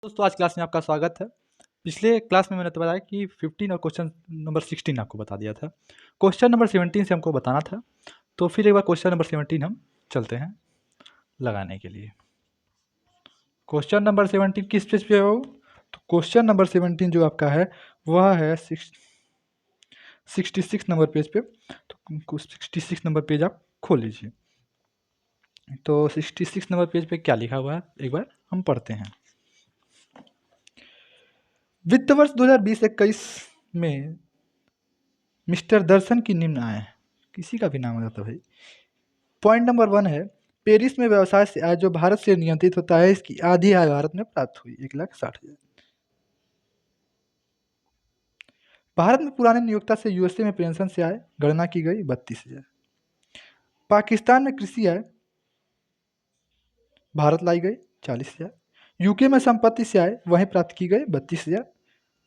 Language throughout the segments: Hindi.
दोस्तों आज क्लास में आपका स्वागत है। पिछले क्लास में मैंने तो बताया कि 15 और क्वेश्चन नंबर 16 आपको बता दिया था। क्वेश्चन नंबर 17 से हमको बताना था, तो फिर एक बार क्वेश्चन नंबर 17 हम चलते हैं लगाने के लिए। क्वेश्चन नंबर 17 किस पेज पे हो? तो क्वेश्चन नंबर 17 जो आपका है वह है 66 नंबर पेज पे। तो 66 नंबर पेज आप खोल लीजिए। तो 66 नंबर पेज पे क्या लिखा हुआ है एक बार हम पढ़ते हैं। वित्त वर्ष 2020-21 में मिस्टर दर्शन की निम्न आय, किसी का भी नाम आ जाता है भाई। पॉइंट नंबर 1 है, पेरिस में व्यवसाय से आय जो भारत से नियंत्रित होता है इसकी आधी आय भारत में प्राप्त हुई 1,60,000। भारत में पुराने नियोक्ता से यूएसए में पेंशन से आय गणना की गई 32,000। पाकिस्तान में कृषि आय भारत लाई गई 40,000। यूके में संपत्ति से आय वहीं प्राप्त की गई 32,000।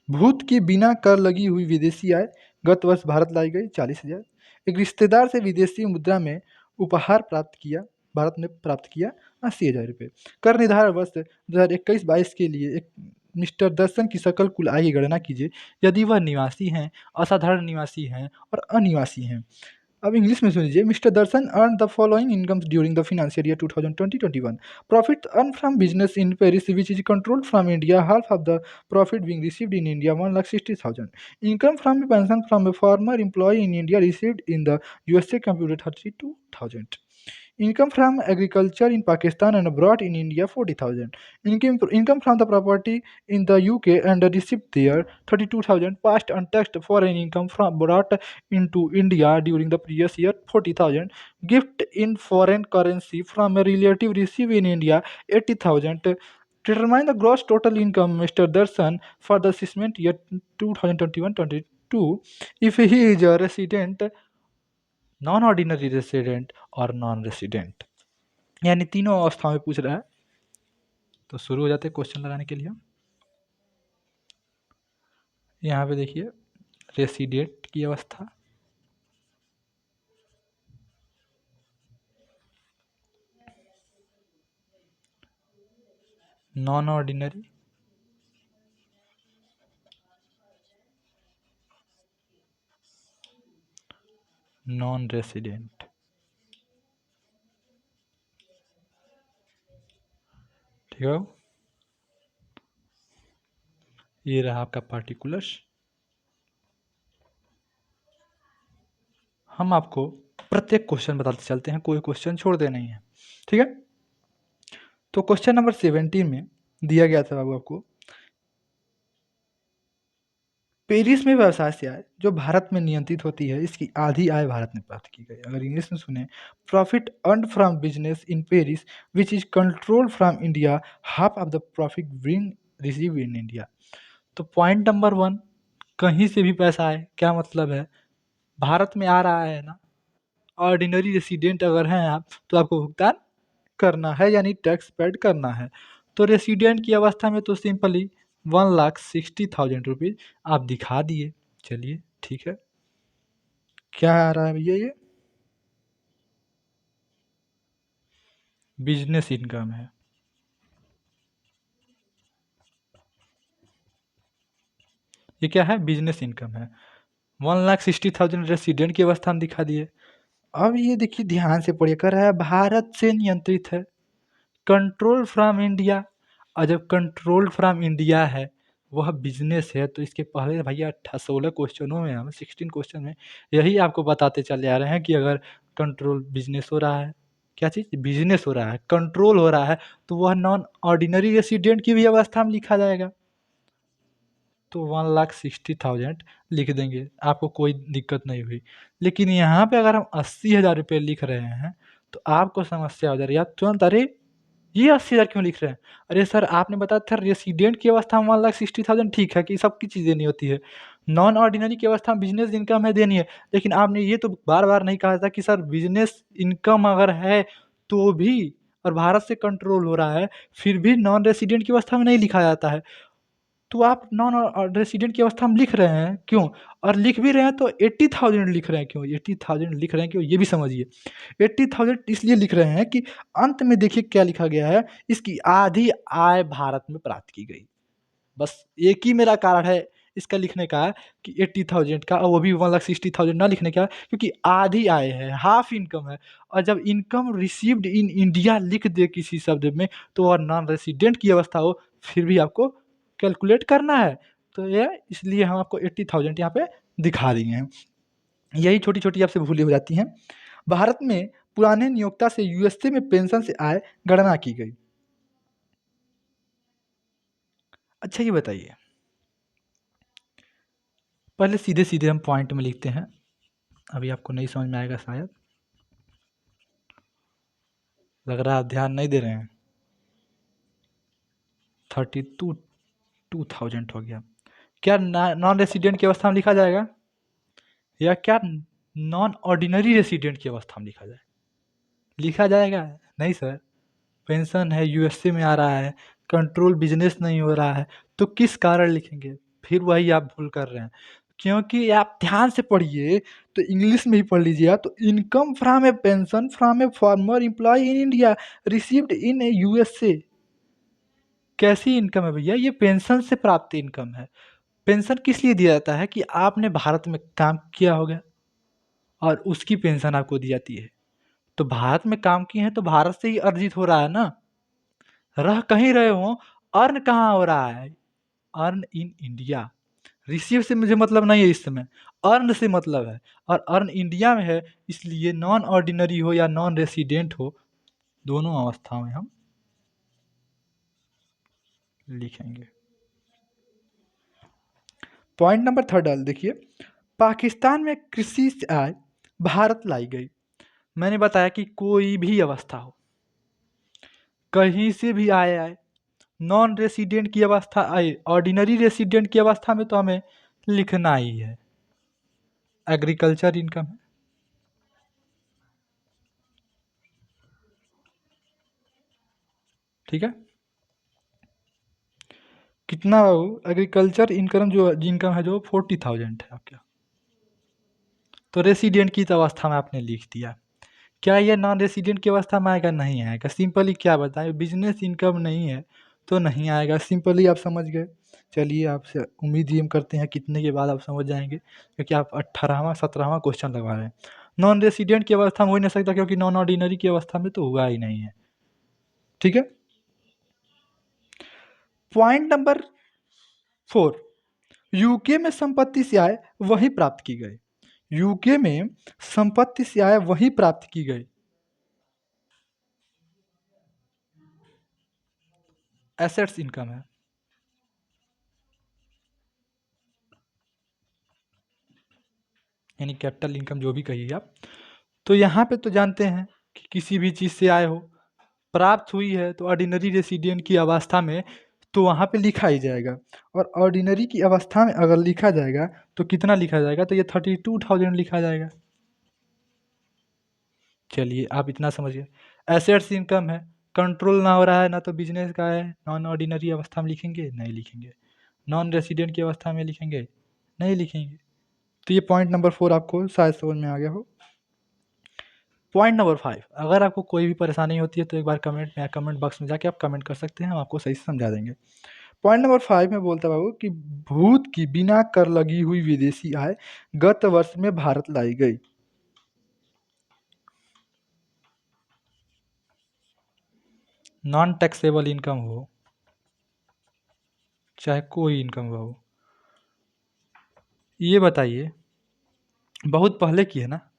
भूत की बिना कर लगी हुई विदेशी आय गत वर्ष भारत लाई गई 40,000। एक रिश्तेदार से विदेशी मुद्रा में उपहार प्राप्त किया, भारत ने प्राप्त किया 80,000 रुपये। कर निर्धारण वर्ष 2021-22 के लिए एक मिस्टर दर्शन की सकल कुल आय की गणना कीजिए यदि वह निवासी हैं, असाधारण निवासी हैं और अनिवासी हैं। अब इंग्लिश में सुन लीजिए। Mister Darshan earn the following incomes during the financial year 2020-21। Profit earn from business in Paris which is controlled from India, half of the profit being received in India 1,60,000. Income from a pension from a former employee in India received in the USA computed 32,000. Income from agriculture in Pakistan and abroad in India 40,000. Income from the property in the UK and received there 32,000. Past untaxed foreign income from brought into India during the previous year 40,000. Gift in foreign currency from a relative received in India 80,000. Determine the gross total income Mr. Darshan for the assessment year 2021-22 if he is a resident, non ordinary resident और नॉन रेसिडेंट, यानी तीनों अवस्था में पूछ रहा है। तो शुरू हो जाते हैं क्वेश्चन लगाने के लिए। यहाँ पे देखिए रेसिडेंट की अवस्था, नॉन ऑर्डिनरी, नॉन रेसिडेंट। ठीक है, ये रहा आपका पार्टिकुलर्स। हम आपको प्रत्येक क्वेश्चन बताते चलते हैं, कोई क्वेश्चन छोड़ते नहीं है। ठीक है, तो क्वेश्चन नंबर 17 में दिया गया था बाबू आपको, पेरिस में व्यवसाय से आय जो भारत में नियंत्रित होती है इसकी आधी आय भारत में प्राप्त की गई। अगर इंग्लिश में सुने, profit earn from business in Paris which is control from India, half of the profit being receive in India. तो पॉइंट नंबर 1, कहीं से भी पैसा आए, क्या मतलब है, भारत में आ रहा है ना, ऑर्डिनरी रेसिडेंट अगर हैं आप तो आपको भुगतान करना है, यानी टैक्स पेड करना है। तो रेसिडेंट की अवस्था में तो सिंपली 1,60,000 रुपीज़ आप दिखा दिए। चलिए ठीक है, क्या आ रहा है भैया, ये बिजनेस इनकम है। ये क्या है, बिजनेस इनकम है। 1,60,000 रेसिडेंट की अवस्था में दिखा दिए। अब ये देखिए ध्यान से पढ़िए, कर रहा है भारत से नियंत्रित है, कंट्रोल फ्रॉम इंडिया। और जब कंट्रोल फ्रॉम इंडिया है, वह बिजनेस है, तो इसके पहले भैया 16 क्वेश्चनों में, हम 16 क्वेश्चन में यही आपको बताते चले आ रहे हैं कि अगर कंट्रोल बिजनेस हो रहा है, क्या चीज़ बिजनेस हो रहा है, कंट्रोल हो रहा है, तो वह नॉन ऑर्डिनरी रेसिडेंट की भी अवस्था में लिखा जाएगा। तो 1,60,000 लिख देंगे, आपको कोई दिक्कत नहीं हुई। लेकिन यहाँ पे अगर हम 80,000 रुपये लिख रहे हैं तो आपको समस्या हो जा रही है, आप तुरंत अरे ये 80,000 क्यों लिख रहे हैं? अरे सर आपने बताया था रेसिडेंट की अवस्था में 1,60,000 ठीक है कि सबकी चीज़ देनी होती है। नॉन ऑर्डिनरी की अवस्था में बिज़नेस इनकम है देनी है। लेकिन आपने ये तो बार-बार नहीं कहा था कि सर बिज़नेस इनकम अगर है तो भी, और भारत से कंट्रोल हो रहा है, फिर भी नॉन रेसिडेंट की अवस्था में नहीं लिखा जाता है। तो आप नॉन रेसिडेंट की अवस्था में लिख रहे हैं क्यों? और लिख भी रहे हैं तो 80,000 लिख रहे हैं क्यों? 80,000 लिख रहे हैं क्यों? ये भी समझिए। 80,000 इसलिए लिख रहे हैं कि अंत में देखिए क्या लिखा गया है, इसकी आधी आय भारत में प्राप्त की गई। बस एक ही मेरा कारण है इसका लिखने का कि 80,000 का, और वो भी 1,60,000 ना लिखने का, क्योंकि आधी आय है, हाफ इनकम है। और जब इनकम रिसीव्ड इन इंडिया लिख दे किसी शब्द में, तो वह नॉन रेसिडेंट की अवस्था हो, फिर भी आपको कैलकुलेट करना है। तो ये इसलिए हम आपको 80,000 यहाँ पे दिखा दिए हैं। यही छोटी-छोटी आपसे भूलें हो जाती हैं। भारत में पुराने नियोक्ता से यूएसए में पेंशन से आय गणना की गई। अच्छा ये बताइए, पहले सीधे-सीधे हम पॉइंट में लिखते हैं, अभी आपको नहीं समझ में आएगा शायद, लग रहा है आप ध्यान नहीं दे रहे हैं। 32,000 हो गया। क्या नॉन रेसिडेंट की अवस्था में लिखा जाएगा, या क्या नॉन ऑर्डिनरी रेसिडेंट की अवस्था में लिखा जाए? लिखा जाएगा? नहीं सर। पेंशन है, यूएसए में आ रहा है, कंट्रोल बिजनेस नहीं हो रहा है, तो किस कारण लिखेंगे? फिर वही आप भूल कर रहे हैं, क्योंकि आप ध्यान से पढ़िए, तो इंग्लिश में ही पढ़ लीजिए आप, तो income from a pension from a former employ in India received in a USA. कैसी इनकम है भैया? ये पेंशन से प्राप्त इनकम है। पेंशन किस लिए दिया जाता है? कि आपने भारत में काम किया होगा और उसकी पेंशन आपको दी जाती है। तो भारत में काम किए हैं तो भारत से ही अर्जित हो रहा है ना, रह कहीं रहे हो, अर्न कहाँ हो रहा है? Earn in India. रिसीव से मुझे मतलब नहीं है इस समय, अर्न से मतलब है, और अर्न इंडिया में है, इसलिए नॉन ऑर्डिनरी हो या नॉन रेसिडेंट हो, दोनों अवस्थाओं में हम लिखेंगे। पॉइंट नंबर 3 डाल देखिए, पाकिस्तान में कृषि से आय भारत लाई गई। मैंने बताया कि कोई भी अवस्था हो, कहीं से भी आए, नॉन रेसिडेंट की अवस्था आए, ऑर्डिनरी रेसिडेंट की अवस्था में तो हमें लिखना ही है। एग्रीकल्चर इनकम है, ठीक है। कितना बाबू? एग्रीकल्चर इनकम जो इनकम है जो 40,000 है आपका, तो रेसिडेंट की तो अवस्था में आपने लिख दिया। क्या ये नॉन रेसिडेंट की अवस्था में आएगा? नहीं आएगा। सिंपली क्या बताएं, बिजनेस इनकम नहीं है तो नहीं आएगा, सिंपली आप समझ गए। चलिए आपसे उम्मीद ही हम करते हैं कितने के बाद आप समझ जाएंगे, क्योंकि आप 18वां 17वां क्वेश्चन लगवा रहे हैं। नॉन रेसिडेंट की अवस्था में हो ही नहीं सकता, क्योंकि नॉन ऑर्डिनरी की अवस्था में तो हुआ ही नहीं है, ठीक है। पॉइंट नंबर 4, यूके में संपत्ति से आय वही प्राप्त की गई। यूके में संपत्ति से आय वही प्राप्त की गई। एसेट्स इनकम है, यानी कैपिटल इनकम जो भी कहिए आप। तो यहाँ पे तो जानते हैं कि किसी भी चीज़ से आय हो, प्राप्त हुई है तो ऑर्डिनरी रेसिडेंट की अवस्था में तो वहाँ पे लिखा ही जाएगा। और ऑर्डिनरी की अवस्था में अगर लिखा जाएगा तो कितना लिखा जाएगा? तो ये 32,000 लिखा जाएगा। चलिए आप इतना समझिए। एसेट्स इनकम है, कंट्रोल ना हो रहा है, ना तो बिजनेस का है, नॉन ऑर्डिनरी अवस्था में लिखेंगे? नहीं लिखेंगे। नॉन रेसिडेंट की अवस्था में लिखेंगे? नहीं लिखेंगे। तो ये पॉइंट नंबर 4 आपको शायद समझ में आ गया हो। पॉइंट नंबर 5, अगर आपको कोई भी परेशानी होती है तो एक बार कमेंट बॉक्स में जाके आप कमेंट कर सकते हैं, हम आपको सही से समझा देंगे। पॉइंट नंबर 5 में बोलता बाबू कि भूत की बिना कर लगी हुई विदेशी आय गत वर्ष में भारत लाई गई। नॉन टैक्सेबल इनकम हो, चाहे कोई इनकम हो, ये बताइए, बहुत पहले की है ना,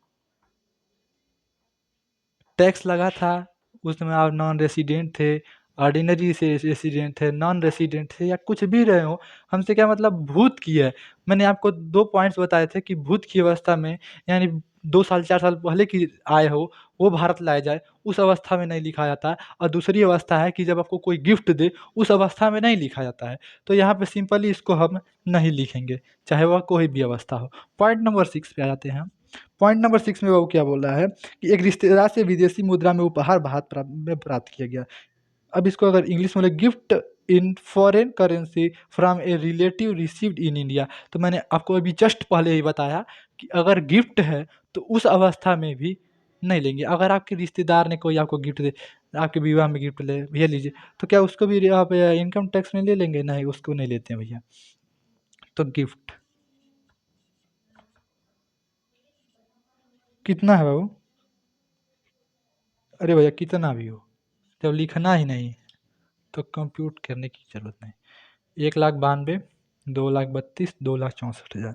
टैक्स लगा था, उसमें आप नॉन रेसिडेंट थे, ऑर्डिनरी से रेसिडेंट थे, नॉन रेसिडेंट थे, या कुछ भी रहे हो, हमसे क्या मतलब भूत की है। मैंने आपको 2 पॉइंट्स बताए थे कि भूत की अवस्था में, यानी 2 साल 4 साल पहले की आय हो, वो भारत लाया जाए, उस अवस्था में नहीं लिखा जाता है। और दूसरी अवस्था है कि जब आपको कोई गिफ्ट दे, उस अवस्था में नहीं लिखा जाता है। तो यहाँ पे सिंपली इसको हम नहीं लिखेंगे, चाहे वह कोई भी अवस्था हो। पॉइंट नंबर 6 पे आ जाते हैं हम। पॉइंट नंबर 6 में वो क्या बोल रहा है कि एक रिश्तेदार से विदेशी मुद्रा में उपहार में प्राप्त किया गया। अब इसको अगर इंग्लिश में बोले gift in foreign currency from a relative received in India. तो मैंने आपको अभी जस्ट पहले ही बताया कि अगर गिफ्ट है तो उस अवस्था में भी नहीं लेंगे। अगर आपके रिश्तेदार ने कोई आपको गिफ्ट दे, आपके विवाह में गिफ्ट ले भैया लीजिए, तो क्या उसको भी आप इनकम टैक्स में ले लेंगे? नहीं, उसको नहीं लेते हैं भैया। तो गिफ्ट कितना है बाबू? अरे भैया कितना भी हो, जब लिखना ही नहीं तो कंप्यूट करने की ज़रूरत नहीं। 1,92,000, 2,32,000, 2,64,000।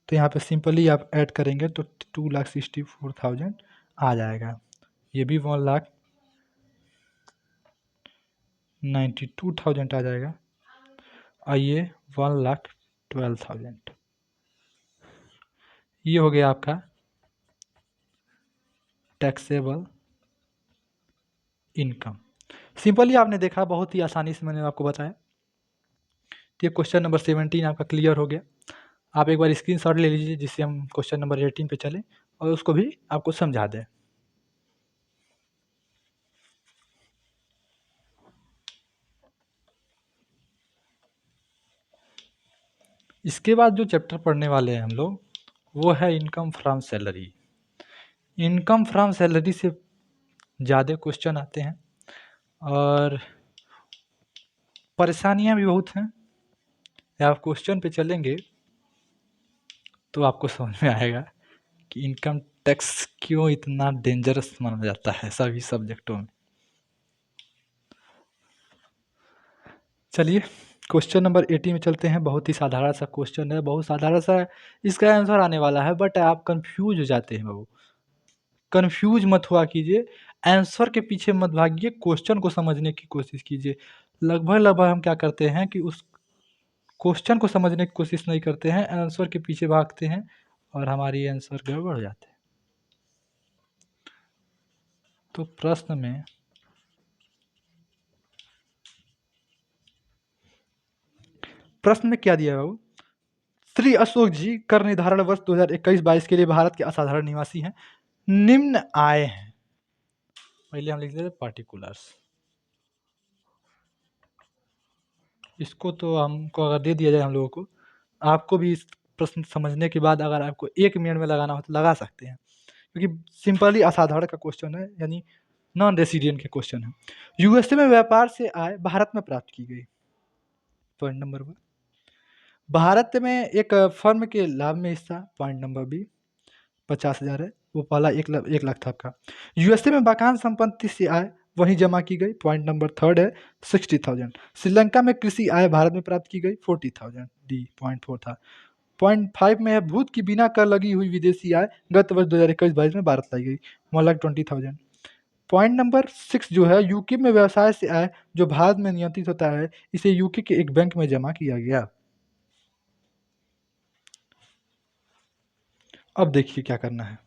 तो यहाँ पे सिंपली आप ऐड करेंगे तो 2,64,000 आ जाएगा। ये भी 1,92,000 आ जाएगा और ये 1,12,000। ये हो गया आपका टैक्सेबल इनकम। सिंपली आपने देखा, बहुत ही आसानी से मैंने आपको बताया। तो ये क्वेश्चन नंबर 17 आपका क्लियर हो गया। आप एक बार स्क्रीनशॉट ले लीजिए जिससे हम क्वेश्चन नंबर 18 पे चलें और उसको भी आपको समझा दें। इसके बाद जो चैप्टर पढ़ने वाले हैं हम लोग, वो है income from salary. Income from salary से ज़्यादा क्वेश्चन आते हैं और परेशानियां भी बहुत हैं। आप क्वेश्चन पे चलेंगे तो आपको समझ में आएगा कि इनकम टैक्स क्यों इतना डेंजरस माना जाता है सभी सब्जेक्टों में। चलिए क्वेश्चन नंबर 80 में चलते हैं। बहुत ही साधारण सा क्वेश्चन है, बहुत साधारण सा इसका आंसर आने वाला है, बट आप कंफ्यूज हो जाते हैं बाबू। कंफ्यूज मत हुआ कीजिए, आंसर के पीछे मत भागिए, क्वेश्चन को समझने की कोशिश कीजिए। लगभग लगभग हम क्या करते हैं कि उस क्वेश्चन को समझने की कोशिश नहीं करते हैं, आंसर के पीछे भागते हैं और हमारी आंसर गड़बड़ हो जाते हैं। तो प्रश्न में क्या दिया है बाबू? श्री अशोक जी कर निर्धारण वर्ष 2021-22 के लिए भारत के असाधारण निवासी हैं, निम्न आय हैं। पहले हम लिख देते पार्टिकुलर्स। इसको तो हमको अगर दे दिया जाए हम लोगों को, आपको भी इस प्रश्न समझने के बाद अगर आपको 1 मिनट में लगाना हो तो लगा सकते हैं, क्योंकि सिंपली असाधारण का क्वेश्चन है, यानी नॉन रेसिडेंट के क्वेश्चन है। यूएसए में व्यापार से आय भारत में प्राप्त की गई। Point number 1। भारत में एक फर्म के लाभ में हिस्सा। पॉइंट नंबर बी 50,000 है, वो पहला 1 लाख था आपका। यूएसए में मकान संपत्ति से आय वहीं जमा की गई। पॉइंट नंबर 3 है 60,000। श्रीलंका में कृषि आय भारत में प्राप्त की गई 40,000। डी पॉइंट 4 था। पॉइंट 5 में है भूत की बिना कर लगी हुई विदेशी आय गत वर्ष 2021-22 में भारत लाई गई 1,20,000। पॉइंट नंबर 6 जो है यूके में व्यवसाय से आय जो भारत में नियंत्रित होता है, इसे यूके के एक बैंक में जमा किया गया। अब देखिए क्या करना है।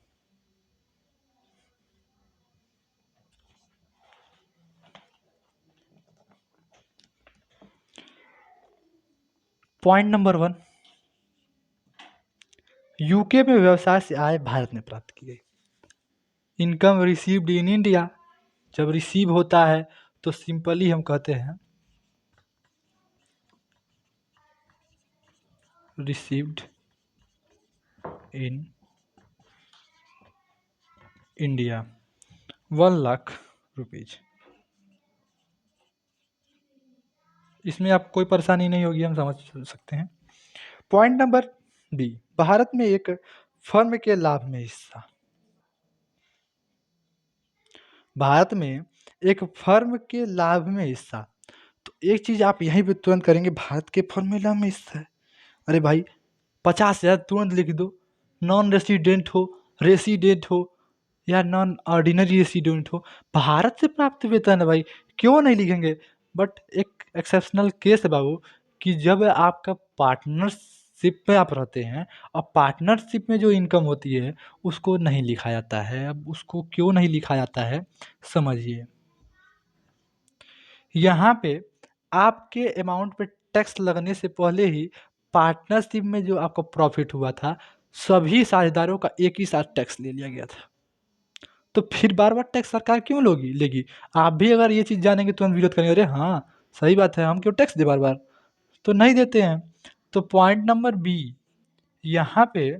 पॉइंट नंबर 1, यूके में व्यवसाय से आय भारत में प्राप्त की गई। इनकम रिसीव्ड इन इंडिया, जब रिसीव होता है तो सिंपली हम कहते हैं रिसीव्ड इन इंडिया 1,00,000 रुपीज। इसमें आप कोई परेशानी नहीं होगी, हम समझ सकते हैं। पॉइंट नंबर बी, भारत में एक फर्म के लाभ में हिस्सा। भारत में एक फर्म के लाभ में हिस्सा, तो एक चीज आप यहीं पे तुरंत करेंगे, भारत के फर्म में लाभ में हिस्सा है। अरे भाई 50,000 तुरंत लिख दो। नॉन रेसिडेंट हो, रेसिडेंट हो या नॉन ऑर्डिनरी रेसिडेंट हो, भारत से प्राप्त वेतन है भाई, क्यों नहीं लिखेंगे? बट एक एक्सेप्शनल केस है बाबू कि जब आपका पार्टनरशिप में आप रहते हैं और पार्टनरशिप में जो इनकम होती है उसको नहीं लिखा जाता है। अब उसको क्यों नहीं लिखा जाता है समझिए। यहाँ पे आपके अमाउंट पे टैक्स लगने से पहले ही पार्टनरशिप में जो आपका प्रॉफिट हुआ था, सभी साझेदारों का एक ही साथ टैक्स ले लिया गया था। तो फिर बार बार टैक्स सरकार क्यों लेगी? आप भी अगर ये चीज़ जानेंगे तो हम विरोध करेंगे, अरे हाँ सही बात है, हम क्यों टैक्स दे बार बार, तो नहीं देते हैं। तो पॉइंट नंबर बी, यहाँ पे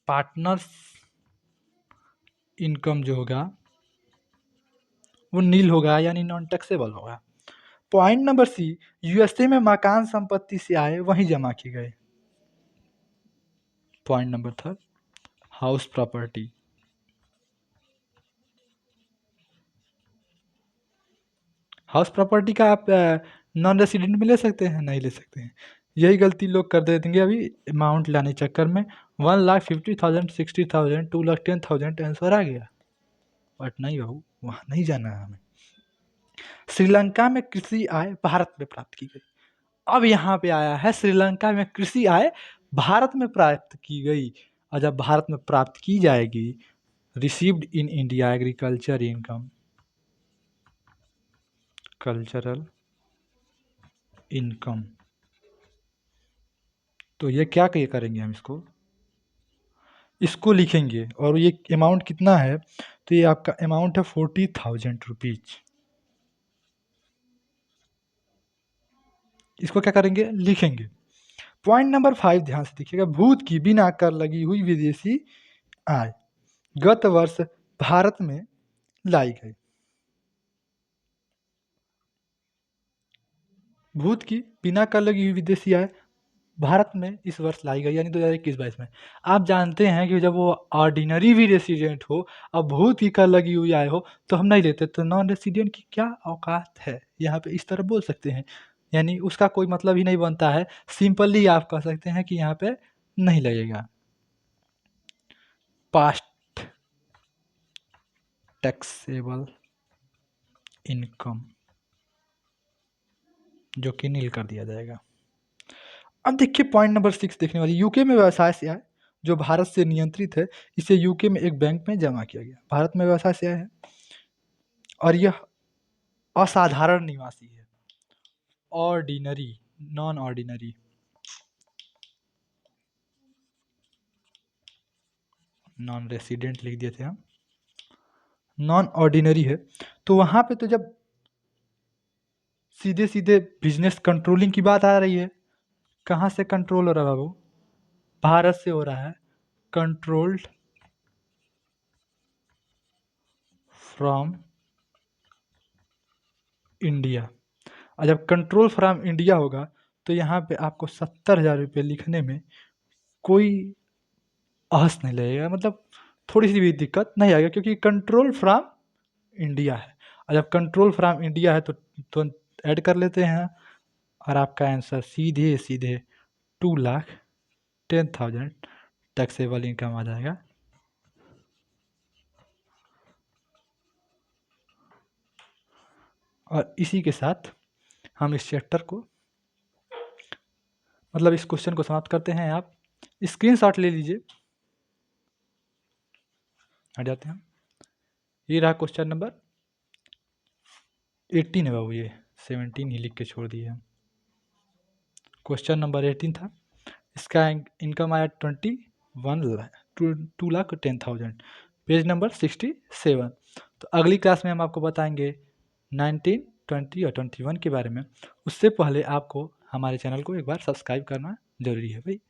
पार्टनर्स इनकम जो होगा वो नील होगा, यानी नॉन टैक्सेबल होगा। पॉइंट नंबर सी, यूएसए में मकान संपत्ति से आए वहीं जमा किए गए। Point number third, house property, house property का आप नॉन रेसिडेंट में ले सकते हैं, नहीं ले सकते हैं। यही गलती लोग कर देंगे अभी अमाउंट लाने चक्कर में। 1,50,000, 60,000, 2,10,000 आंसर आ गया, बट नहीं बाबू, वहाँ नहीं जाना है हमें। श्रीलंका में कृषि आय भारत में प्राप्त की गई। अब यहाँ पे आया है श्रीलंका में कृषि आय भारत में प्राप्त की गई, और जब भारत में प्राप्त की जाएगी, received in India agriculture income, cultural income, तो ये क्या करेंगे हम इसको लिखेंगे, और ये अमाउंट कितना है, तो ये आपका अमाउंट है 40,000 रुपीज। इसको क्या करेंगे, लिखेंगे। पॉइंट नंबर 5 ध्यान से देखिएगा, भूत की बिना कर लगी हुई विदेशी आय गत वर्ष भारत में लाई गई। भूत की बिना कर लगी हुई विदेशी आय भारत में इस वर्ष लाई गई, यानी 2021-22 में। आप जानते हैं कि जब वो ऑर्डिनरी भी रेसिडेंट हो, अब भूत की कर लगी हुई आय हो, तो हम नहीं लेते। तो नॉन रेसिडेंट की क्या औकात है, यहाँ पे इस तरह बोल सकते हैं, यानी उसका कोई मतलब ही नहीं बनता है। सिंपली आप कह सकते हैं कि यहाँ पे नहीं लगेगा। पास्ट टैक्सेबल इनकम, जो कि नील कर दिया जाएगा। अब देखिए पॉइंट नंबर 6 देखने वाली, यूके में व्यवसाय से आय जो भारत से नियंत्रित है, इसे यूके में एक बैंक में जमा किया गया। भारत में व्यवसाय से आय है और यह असाधारण निवासी है, ordinary, non ordinary, non resident लिख दिए थे हम, नॉन ऑर्डिनरी है। तो वहां पे तो जब सीधे सीधे बिजनेस कंट्रोलिंग की बात आ रही है, कहाँ से कंट्रोल हो रहा है बाबू, भारत से हो रहा है, कंट्रोल्ड फ्रॉम इंडिया। और जब कंट्रोल फ्रॉम इंडिया होगा, तो यहाँ पे आपको 70,000 रुपये लिखने में कोई आहस नहीं लगेगा, मतलब थोड़ी सी भी दिक्कत नहीं आएगा, क्योंकि कंट्रोल फ्रॉम इंडिया है। और जब कंट्रोल फ्रॉम इंडिया है तो ऐड कर लेते हैं, और आपका आंसर सीधे सीधे 2,10,000 टैक्सेबल इनकम आ जाएगा। और इसी के साथ हम इस चैप्टर को, मतलब इस क्वेश्चन को समाप्त करते हैं। आप स्क्रीनशॉट ले लीजिए, हट जाते हैं। ये रहा क्वेश्चन नंबर 18 है बाबू, ये 17 ही लिख के छोड़ दिए हम। क्वेश्चन नंबर 18 था, इसका इनकम आया 2,10,000, पेज नंबर 67। तो अगली क्लास में हम आपको बताएंगे 19, 20 और 21 के बारे में। उससे पहले आपको हमारे चैनल को एक बार सब्सक्राइब करना जरूरी है भाई।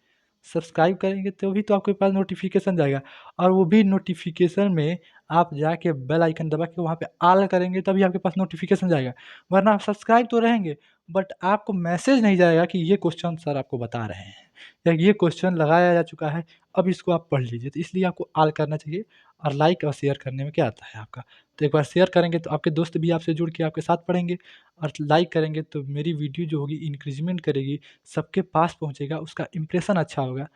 सब्सक्राइब करेंगे तो भी तो आपके पास नोटिफिकेशन जाएगा, और वो भी नोटिफिकेशन में आप जाके बेल आइकन दबा के वहाँ पे ऑल करेंगे, तभी आपके पास नोटिफिकेशन जाएगा। वरना आप सब्सक्राइब तो रहेंगे, बट आपको मैसेज नहीं जाएगा कि ये क्वेश्चन सर आपको बता रहे हैं, या ये क्वेश्चन लगाया जा चुका है, अब इसको आप पढ़ लीजिए। तो इसलिए आपको ऑल करना चाहिए, और लाइक और शेयर करने में क्या आता है आपका। तो एक बार शेयर करेंगे तो आपके दोस्त भी आपसे जुड़ के आपके साथ पढ़ेंगे, और लाइक करेंगे तो मेरी वीडियो जो होगी इंक्रीजमेंट करेगी, सबके पास पहुंचेगा, उसका इंप्रेशन अच्छा होगा।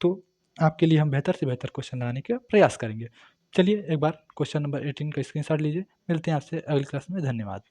तो आपके लिए हम बेहतर से बेहतर क्वेश्चन लाने का प्रयास करेंगे। चलिए एक बार क्वेश्चन नंबर 18 का स्क्रीनशॉट लीजिए। मिलते हैं आपसे अगली क्लास में। धन्यवाद।